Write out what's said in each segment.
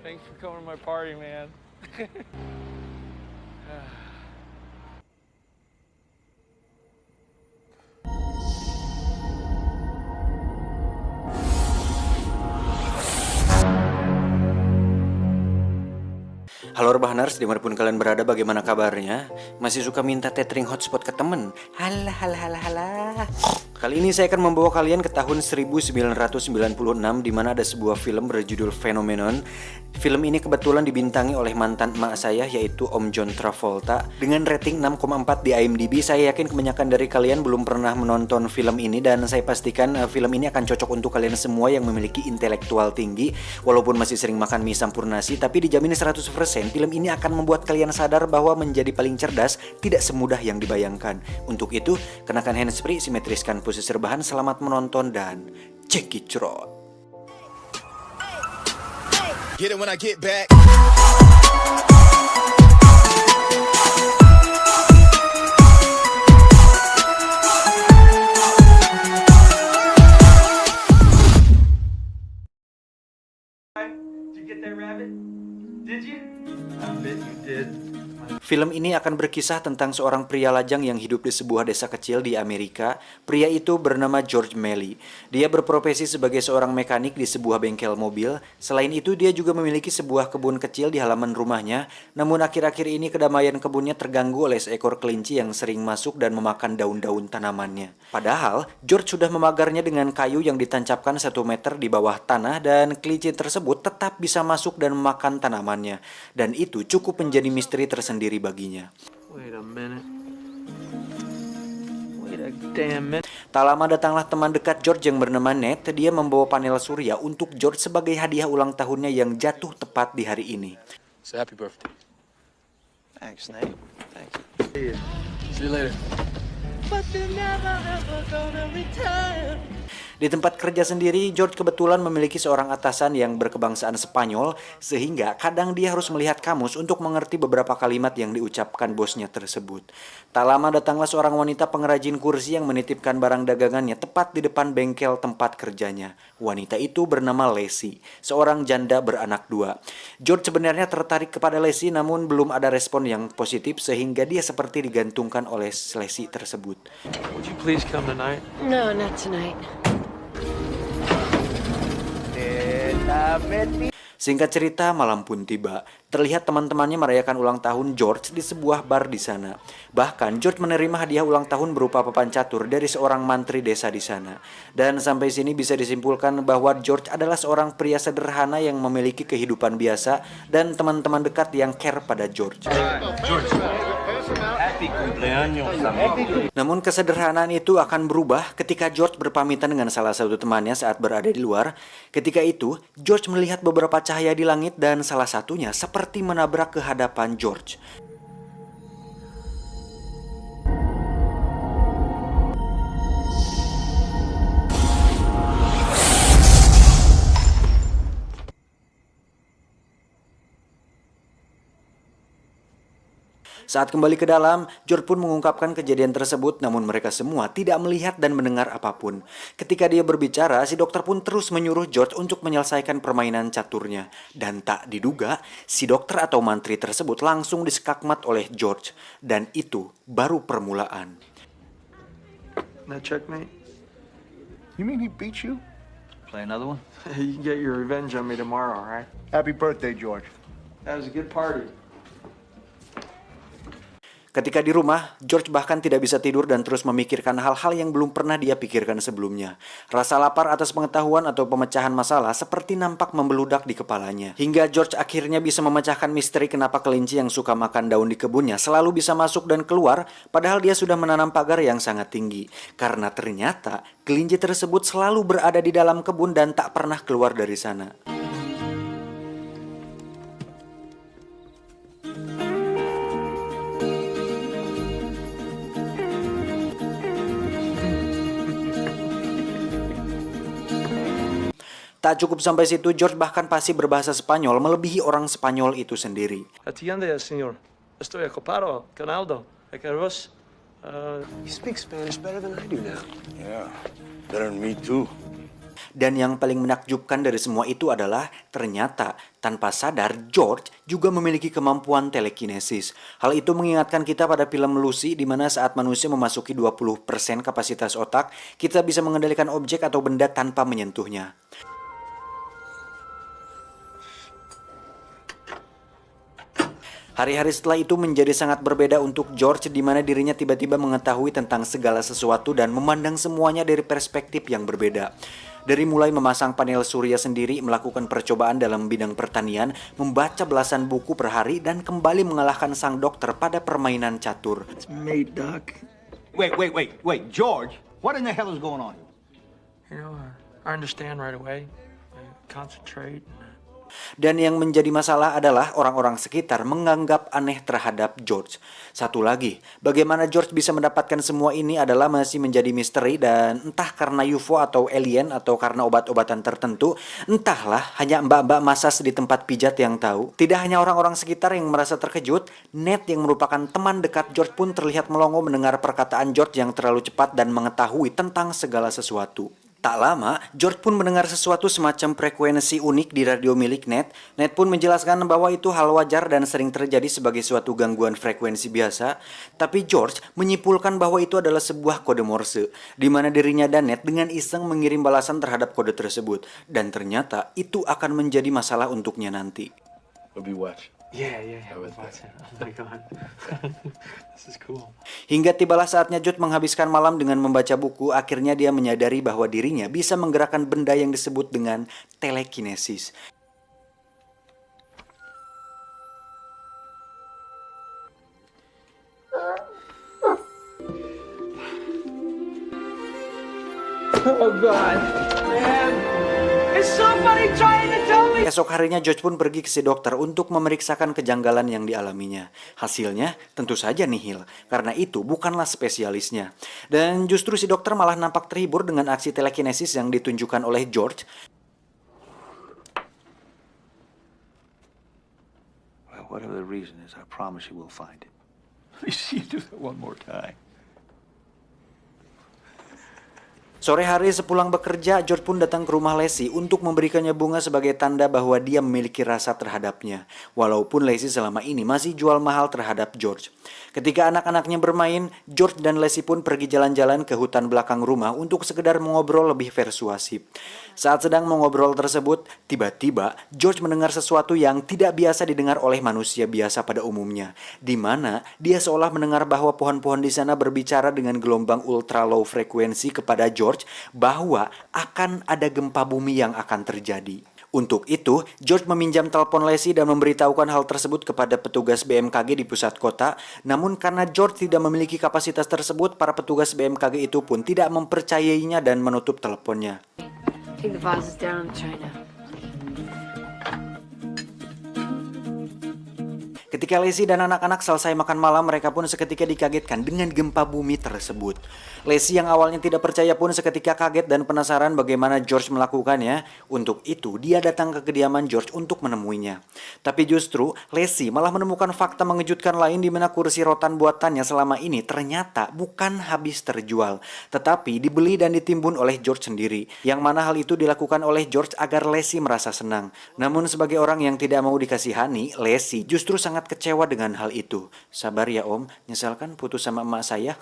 Thanks for coming to my party, man. Halo Rebahaners, dimanapun kalian berada, bagaimana kabarnya? Masih suka minta tethering hotspot ke temen? Halah, halah, halah, halah. Kali ini saya akan membawa kalian ke tahun 1996, di mana ada sebuah film berjudul Phenomenon. Film ini kebetulan dibintangi oleh mantan emak saya, yaitu Om John Travolta. Dengan rating 6,4 di IMDb, saya yakin kebanyakan dari kalian belum pernah menonton film ini, dan saya pastikan film ini akan cocok untuk kalian semua yang memiliki intelektual tinggi. Walaupun masih sering makan mie sampurnasi, tapi dijamin 100% film ini akan membuat kalian sadar bahwa menjadi paling cerdas tidak semudah yang dibayangkan. Untuk itu, kenakan handsfree, simetriskan posisi rebahan, selamat menonton, dan check it out. Get it when I get back. Did you get that rabbit? Did you? I bet you did. Film ini akan berkisah tentang seorang pria lajang yang hidup di sebuah desa kecil di Amerika. Pria itu bernama George Melly. Dia berprofesi sebagai seorang mekanik di sebuah bengkel mobil. Selain itu, dia juga memiliki sebuah kebun kecil di halaman rumahnya. Namun akhir-akhir ini kedamaian kebunnya terganggu oleh seekor kelinci yang sering masuk dan memakan daun-daun tanamannya. Padahal, George sudah memagarnya dengan kayu yang ditancapkan 1 meter di bawah tanah, dan kelinci tersebut tetap bisa masuk dan memakan tanamannya. Dan itu cukup menjadi misteri tersendiri baginya. Wait a minute. Wait a damn minute. Tak lama datanglah teman dekat George yang bernama Ned. Dia membawa panel surya untuk George sebagai hadiah ulang tahunnya yang jatuh tepat di hari ini. So happy birthday. Thanks, Nate. Thanks. See you later. But they're never ever gonna return. Di tempat kerja sendiri, George kebetulan memiliki seorang atasan yang berkebangsaan Spanyol, sehingga kadang dia harus melihat kamus untuk mengerti beberapa kalimat yang diucapkan bosnya tersebut. Tak lama datanglah seorang wanita pengrajin kursi yang menitipkan barang dagangannya tepat di depan bengkel tempat kerjanya. Wanita itu bernama Lacey, seorang janda beranak 2. George sebenarnya tertarik kepada Lacey, namun belum ada respon yang positif sehingga dia seperti digantungkan oleh Lacey tersebut. Would you please come tonight? No, not tonight. Singkat cerita, malam pun tiba. Terlihat teman-temannya merayakan ulang tahun George di sebuah bar di sana. Bahkan George menerima hadiah ulang tahun berupa papan catur dari seorang mantri desa di sana. Dan sampai sini bisa disimpulkan bahwa George adalah seorang pria sederhana yang memiliki kehidupan biasa dan teman-teman dekat yang care pada George. Namun kesederhanaan itu akan berubah ketika George berpamitan dengan salah satu temannya saat berada di luar. Ketika itu, George melihat beberapa cahaya di langit dan salah satunya seperti menabrak ke hadapan George. Saat kembali ke dalam, George pun mengungkapkan kejadian tersebut, namun mereka semua tidak melihat dan mendengar apapun. Ketika dia berbicara, si dokter pun terus menyuruh George untuk menyelesaikan permainan caturnya. Dan tak diduga, si dokter atau mantri tersebut langsung disekakmat oleh George. Dan itu baru permulaan. That checkmate? You mean he beat you? Play another one? You can get your revenge on me tomorrow, all right? Happy birthday, George. That was a good party. Ketika di rumah, George bahkan tidak bisa tidur dan terus memikirkan hal-hal yang belum pernah dia pikirkan sebelumnya. Rasa lapar atas pengetahuan atau pemecahan masalah seperti nampak membeludak di kepalanya. Hingga George akhirnya bisa memecahkan misteri kenapa kelinci yang suka makan daun di kebunnya selalu bisa masuk dan keluar, padahal dia sudah menanam pagar yang sangat tinggi. Karena ternyata kelinci tersebut selalu berada di dalam kebun dan tak pernah keluar dari sana. Tak cukup sampai situ, George bahkan pasti berbahasa Spanyol melebihi orang Spanyol itu sendiri. Atiende, señor. Estoy ocupado con Aldo. Arroz. You speak Spanish better than I do now. Yeah, better than me too. Dan yang paling menakjubkan dari semua itu adalah ternyata tanpa sadar George juga memiliki kemampuan telekinesis. Hal itu mengingatkan kita pada film Lucy di mana saat manusia memasuki 20% kapasitas otak, kita bisa mengendalikan objek atau benda tanpa menyentuhnya. Hari-hari setelah itu menjadi sangat berbeda untuk George di mana dirinya tiba-tiba mengetahui tentang segala sesuatu dan memandang semuanya dari perspektif yang berbeda. Dari mulai memasang panel surya sendiri, melakukan percobaan dalam bidang pertanian, membaca belasan buku per hari, dan kembali mengalahkan sang dokter pada permainan catur. It's me, Doc. Wait, George, what in the hell is going on? You know, I understand right away. I concentrate. Dan yang menjadi masalah adalah orang-orang sekitar menganggap aneh terhadap George. Satu lagi, bagaimana George bisa mendapatkan semua ini adalah masih menjadi misteri dan entah karena UFO atau alien atau karena obat-obatan tertentu, entahlah hanya mbak-mbak masas di tempat pijat yang tahu. Tidak hanya orang-orang sekitar yang merasa terkejut, Ned yang merupakan teman dekat George pun terlihat melongo mendengar perkataan George yang terlalu cepat dan mengetahui tentang segala sesuatu. Tak lama, George pun mendengar sesuatu semacam frekuensi unik di radio milik Ned. Ned pun menjelaskan bahwa itu hal wajar dan sering terjadi sebagai suatu gangguan frekuensi biasa. Tapi George menyimpulkan bahwa itu adalah sebuah kode Morse, di mana dirinya dan Ned dengan iseng mengirim balasan terhadap kode tersebut. Dan ternyata itu akan menjadi masalah untuknya nanti. We'll be watching. Yeah. I'm watching. Oh my God. This is cool. Hingga tibalah saatnya George menghabiskan malam dengan membaca buku, akhirnya dia menyadari bahwa dirinya bisa menggerakkan benda yang disebut dengan telekinesis. Oh God. Man. Is somebody trying to tell me? Esok harinya George pun pergi ke si dokter untuk memeriksakan kejanggalan yang dialaminya. Hasilnya tentu saja nihil, karena itu bukanlah spesialisnya. Dan justru si dokter malah nampak terhibur dengan aksi telekinesis yang ditunjukkan oleh George. Well, whatever the reason is, I promise you we'll find it. Let me see you do that one more time. Sore hari sepulang bekerja, George pun datang ke rumah Lacey untuk memberikannya bunga sebagai tanda bahwa dia memiliki rasa terhadapnya. Walaupun Lacey selama ini masih jual mahal terhadap George. Ketika anak-anaknya bermain, George dan Lacey pun pergi jalan-jalan ke hutan belakang rumah untuk sekedar mengobrol lebih persuasif. Saat sedang mengobrol tersebut, tiba-tiba George mendengar sesuatu yang tidak biasa didengar oleh manusia biasa pada umumnya. Di mana dia seolah mendengar bahwa pohon-pohon di sana berbicara dengan gelombang ultra low frekuensi kepada George bahwa akan ada gempa bumi yang akan terjadi. Untuk itu, George meminjam telepon Lacey dan memberitahukan hal tersebut kepada petugas BMKG di pusat kota. Namun karena George tidak memiliki kapasitas tersebut, para petugas BMKG itu pun tidak mempercayainya dan menutup teleponnya. Take the vases down, China. Ketika Lacey dan anak-anak selesai makan malam, mereka pun seketika dikagetkan dengan gempa bumi tersebut. Lacey yang awalnya tidak percaya pun seketika kaget dan penasaran bagaimana George melakukannya. Untuk itu, dia datang ke kediaman George untuk menemuinya. Tapi justru, Lacey malah menemukan fakta mengejutkan lain di mana kursi rotan buatannya selama ini ternyata bukan habis terjual, tetapi dibeli dan ditimbun oleh George sendiri. Yang mana hal itu dilakukan oleh George agar Lacey merasa senang. Namun sebagai orang yang tidak mau dikasihani, Lacey justru sangat kecewa dengan hal itu. Sabar ya om, nyesalkan putus sama emak saya.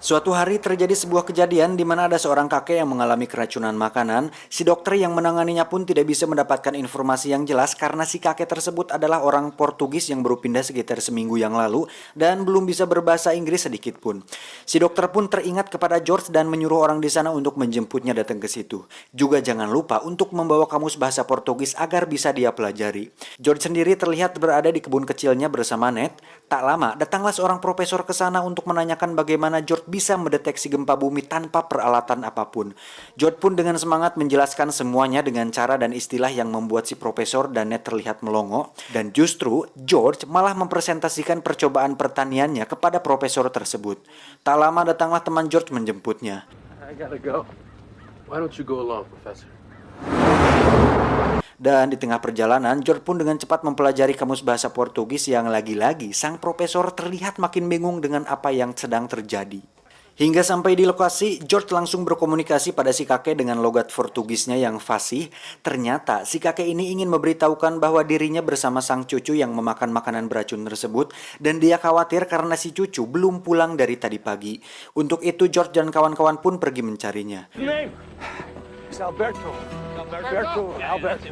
Suatu hari terjadi sebuah kejadian di mana ada seorang kakek yang mengalami keracunan makanan. Si dokter yang menanganinya pun tidak bisa mendapatkan informasi yang jelas karena si kakek tersebut adalah orang Portugis yang baru pindah sekitar seminggu yang lalu dan belum bisa berbahasa Inggris sedikit pun. Si dokter pun teringat kepada George dan menyuruh orang di sana untuk menjemputnya datang ke situ. Juga jangan lupa untuk membawa kamus bahasa Portugis agar bisa dia pelajari. George sendiri terlihat berada di kebun kecilnya bersama Ned. Tak lama datanglah seorang profesor ke sana untuk menanyakan bagaimana George bisa mendeteksi gempa bumi tanpa peralatan apapun. George pun dengan semangat menjelaskan semuanya dengan cara dan istilah yang membuat si profesor dan Ned terlihat melongo. Dan justru George malah mempresentasikan percobaan pertaniannya kepada profesor tersebut. Tak lama datanglah teman George menjemputnya. I gotta go. Why don't you go along, Professor? Dan di tengah perjalanan, George pun dengan cepat mempelajari kamus bahasa Portugis yang lagi-lagi sang profesor terlihat makin bingung dengan apa yang sedang terjadi. Hingga sampai di lokasi, George langsung berkomunikasi pada si kakek dengan logat Portugisnya yang fasih. Ternyata si kakek ini ingin memberitahukan bahwa dirinya bersama sang cucu yang memakan makanan beracun tersebut, dan dia khawatir karena si cucu belum pulang dari tadi pagi. Untuk itu George dan kawan-kawan pun pergi mencarinya. It's Alberto. Alberto,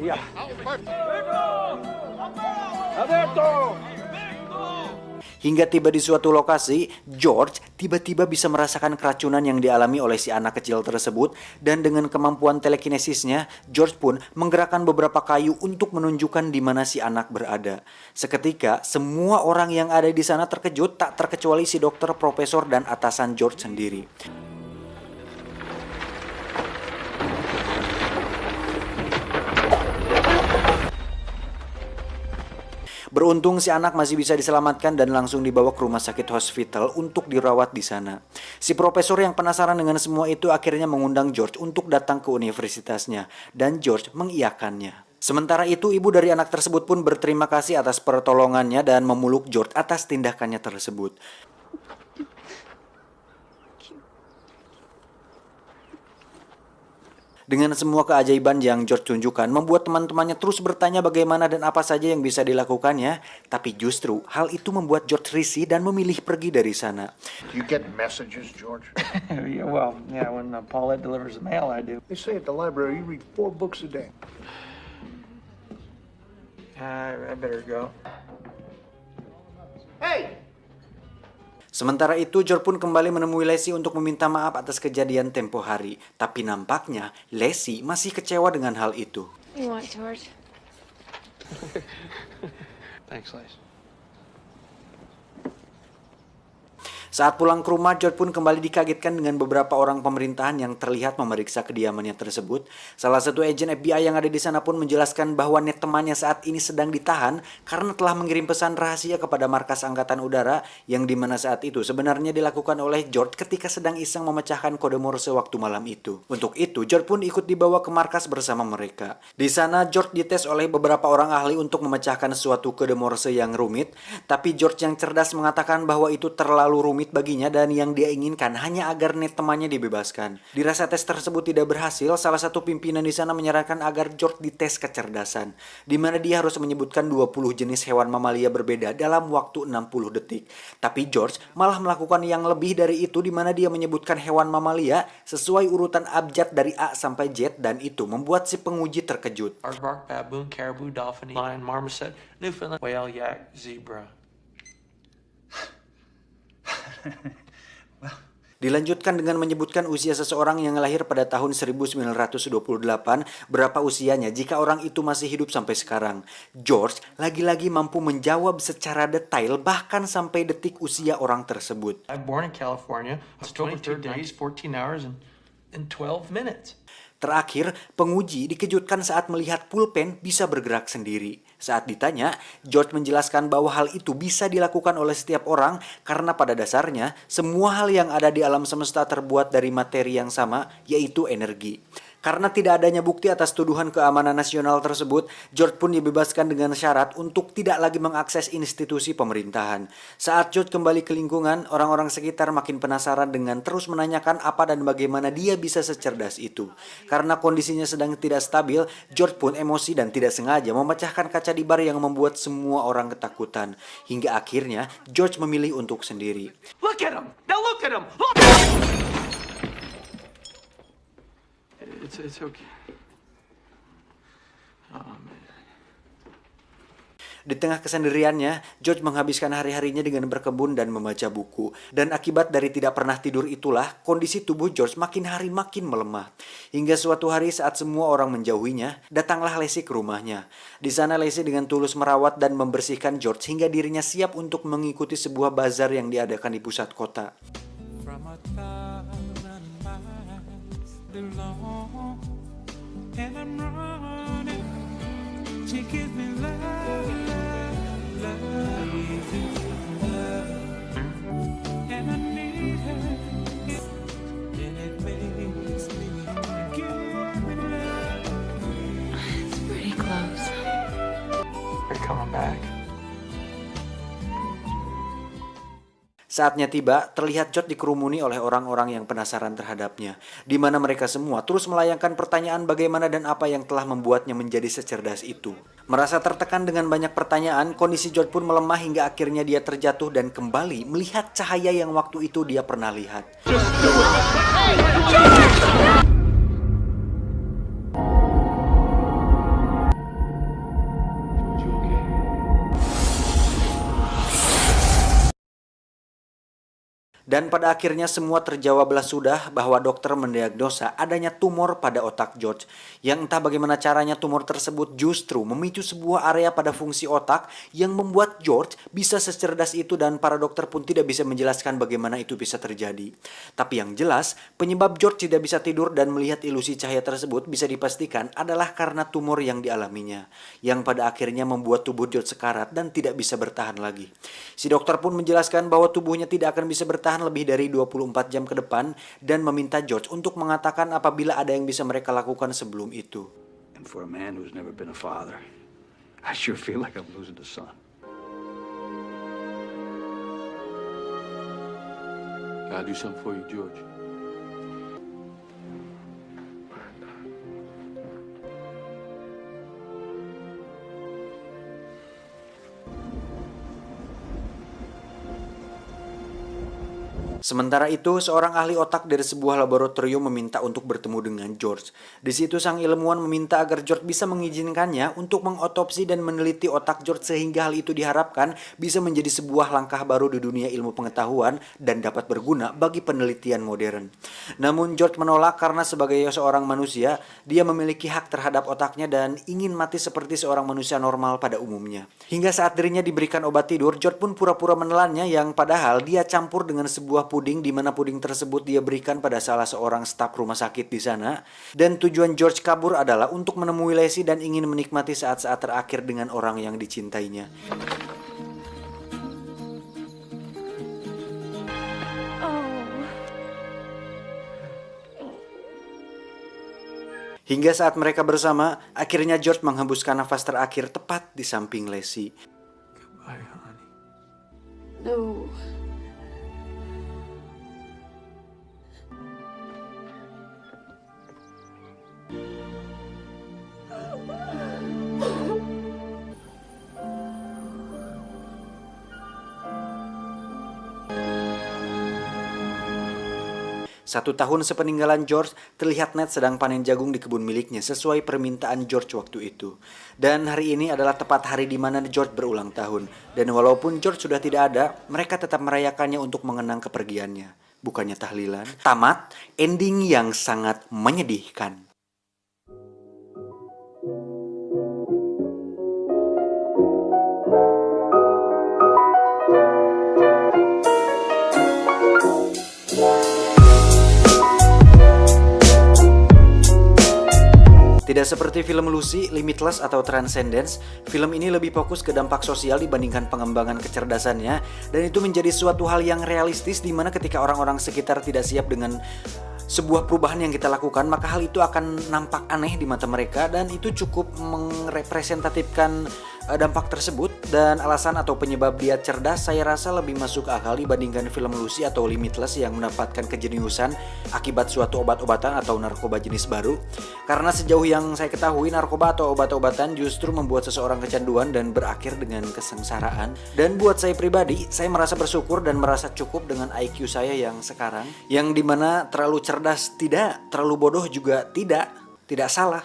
yeah. Alberto! Hingga tiba di suatu lokasi, George tiba-tiba bisa merasakan keracunan yang dialami oleh si anak kecil tersebut, dan dengan kemampuan telekinesisnya, George pun menggerakkan beberapa kayu untuk menunjukkan di mana si anak berada. Seketika, semua orang yang ada di sana terkejut, tak terkecuali si dokter, profesor, dan atasan George sendiri. Beruntung si anak masih bisa diselamatkan dan langsung dibawa ke rumah sakit hospital untuk dirawat di sana. Si profesor yang penasaran dengan semua itu akhirnya mengundang George untuk datang ke universitasnya, dan George mengiyakannya. Sementara itu, ibu dari anak tersebut pun berterima kasih atas pertolongannya dan memeluk George atas tindakannya tersebut. Dengan semua keajaiban yang George tunjukkan, membuat teman-temannya terus bertanya bagaimana dan apa saja yang bisa dilakukannya. Tapi justru hal itu membuat George risih dan memilih pergi dari sana. You get messages, George? Yeah, when Paulette delivers the mail, I do. They say at the library you read 4 books a day. I better go. Hey! Sementara itu, George pun kembali menemui Lacey untuk meminta maaf atas kejadian tempo hari. Tapi nampaknya Lacey masih kecewa dengan hal itu. You want, George? Thanks, Lace. Saat pulang ke rumah, George pun kembali dikagetkan dengan beberapa orang pemerintahan yang terlihat memeriksa kediamannya tersebut. Salah satu agen FBI yang ada di sana pun menjelaskan bahwa temannya saat ini sedang ditahan karena telah mengirim pesan rahasia kepada markas angkatan udara, yang dimana saat itu sebenarnya dilakukan oleh George ketika sedang iseng memecahkan kode Morse waktu malam itu. Untuk itu, George pun ikut dibawa ke markas bersama mereka. Di sana, George dites oleh beberapa orang ahli untuk memecahkan suatu kode Morse yang rumit, tapi George yang cerdas mengatakan bahwa itu terlalu rumit baginya dan yang dia inginkan hanya agar temannya dibebaskan. Dirasa tes tersebut tidak berhasil, salah satu pimpinan di sana menyarankan agar George dites kecerdasan, di mana dia harus menyebutkan 20 jenis hewan mamalia berbeda dalam waktu 60 detik. Tapi George malah melakukan yang lebih dari itu, di mana dia menyebutkan hewan mamalia sesuai urutan abjad dari A sampai Z, dan itu membuat si penguji terkejut. Aardvark, baboon, caribou, dolphin, lion, marmoset, Newfoundland, whale, yak, zebra. Dilanjutkan dengan menyebutkan usia seseorang yang lahir pada tahun 1928, berapa usianya jika orang itu masih hidup sampai sekarang. George lagi-lagi mampu menjawab secara detail bahkan sampai detik usia orang tersebut. I'm born in California. It's 22 days, 14 hours, and 12 minutes. Terakhir, penguji dikejutkan saat melihat pulpen bisa bergerak sendiri. Saat ditanya, George menjelaskan bahwa hal itu bisa dilakukan oleh setiap orang karena pada dasarnya semua hal yang ada di alam semesta terbuat dari materi yang sama, yaitu energi. Karena tidak adanya bukti atas tuduhan keamanan nasional tersebut, George pun dibebaskan dengan syarat untuk tidak lagi mengakses institusi pemerintahan. Saat George kembali ke lingkungan, orang-orang sekitar makin penasaran dengan terus menanyakan apa dan bagaimana dia bisa secerdas itu. Karena kondisinya sedang tidak stabil, George pun emosi dan tidak sengaja memecahkan kaca di bar yang membuat semua orang ketakutan. Hingga akhirnya George memilih untuk sendiri. Look at him! Now look at him! Look at him! It's okay. Oh, man. Di tengah kesendiriannya, George menghabiskan hari-harinya dengan berkebun dan membaca buku. Dan akibat dari tidak pernah tidur itulah, kondisi tubuh George makin hari makin melemah. Hingga suatu hari saat semua orang menjauhinya, datanglah Lacey ke rumahnya. Di sana Lacey dengan tulus merawat dan membersihkan George hingga dirinya siap untuk mengikuti sebuah bazar yang diadakan di pusat kota. It's pretty close. You're coming back. Saatnya tiba, terlihat George dikerumuni oleh orang-orang yang penasaran terhadapnya, di mana mereka semua terus melayangkan pertanyaan bagaimana dan apa yang telah membuatnya menjadi secerdas itu. Merasa tertekan dengan banyak pertanyaan, kondisi George pun melemah hingga akhirnya dia terjatuh dan kembali melihat cahaya yang waktu itu dia pernah lihat. Dan pada akhirnya semua terjawablah sudah bahwa dokter mendiagnosa adanya tumor pada otak George. Yang entah bagaimana caranya tumor tersebut justru memicu sebuah area pada fungsi otak yang membuat George bisa secerdas itu dan para dokter pun tidak bisa menjelaskan bagaimana itu bisa terjadi. Tapi yang jelas, penyebab George tidak bisa tidur dan melihat ilusi cahaya tersebut bisa dipastikan adalah karena tumor yang dialaminya. Yang pada akhirnya membuat tubuh George sekarat dan tidak bisa bertahan lagi. Si dokter pun menjelaskan bahwa tubuhnya tidak akan bisa bertahan lebih dari 24 jam ke depan dan meminta George untuk mengatakan apabila ada yang bisa mereka lakukan sebelum itu. And for a man who's never been a father, I sure feel like I'm losing a son. Can I do something for you, George? Sementara itu, seorang ahli otak dari sebuah laboratorium meminta untuk bertemu dengan George. Di situ sang ilmuwan meminta agar George bisa mengizinkannya untuk mengotopsi dan meneliti otak George sehingga hal itu diharapkan bisa menjadi sebuah langkah baru di dunia ilmu pengetahuan dan dapat berguna bagi penelitian modern. Namun George menolak karena sebagai seorang manusia, dia memiliki hak terhadap otaknya dan ingin mati seperti seorang manusia normal pada umumnya. Hingga saat dirinya diberikan obat tidur, George pun pura-pura menelannya yang padahal dia campur dengan sebuah puding di mana puding tersebut dia berikan pada salah seorang staf rumah sakit di sana. Dan tujuan George kabur adalah untuk menemui Leslie dan ingin menikmati saat-saat terakhir dengan orang yang dicintainya. Hingga saat mereka bersama, akhirnya George menghembuskan nafas terakhir tepat di samping Leslie. Goodbye, honey. No. Satu tahun sepeninggalan George, terlihat Ned sedang panen jagung di kebun miliknya sesuai permintaan George waktu itu. Dan hari ini adalah tepat hari di mana George berulang tahun. Dan walaupun George sudah tidak ada, mereka tetap merayakannya untuk mengenang kepergiannya. Bukannya tahlilan. Tamat, ending yang sangat menyedihkan. Tidak seperti film Lucy, Limitless, atau Transcendence, film ini lebih fokus ke dampak sosial dibandingkan pengembangan kecerdasannya, dan itu menjadi suatu hal yang realistis di mana ketika orang-orang sekitar tidak siap dengan sebuah perubahan yang kita lakukan, maka hal itu akan nampak aneh di mata mereka dan itu cukup merepresentatifkan dampak tersebut. Dan alasan atau penyebab dia cerdas saya rasa lebih masuk akal dibandingkan film Lucy atau Limitless yang mendapatkan kejeniusan akibat suatu obat-obatan atau narkoba jenis baru. Karena sejauh yang saya ketahui, narkoba atau obat-obatan justru membuat seseorang kecanduan dan berakhir dengan kesengsaraan. Dan buat saya pribadi, saya merasa bersyukur dan merasa cukup dengan IQ saya yang sekarang, yang dimana terlalu cerdas tidak, terlalu bodoh juga tidak salah.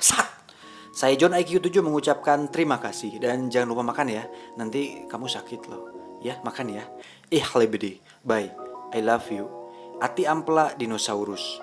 Saya John IQ 7 mengucapkan terima kasih dan jangan lupa makan ya. Nanti kamu sakit loh. Ya, makan ya. Lebede. Bye. I love you. Ati ampela dinosaurus.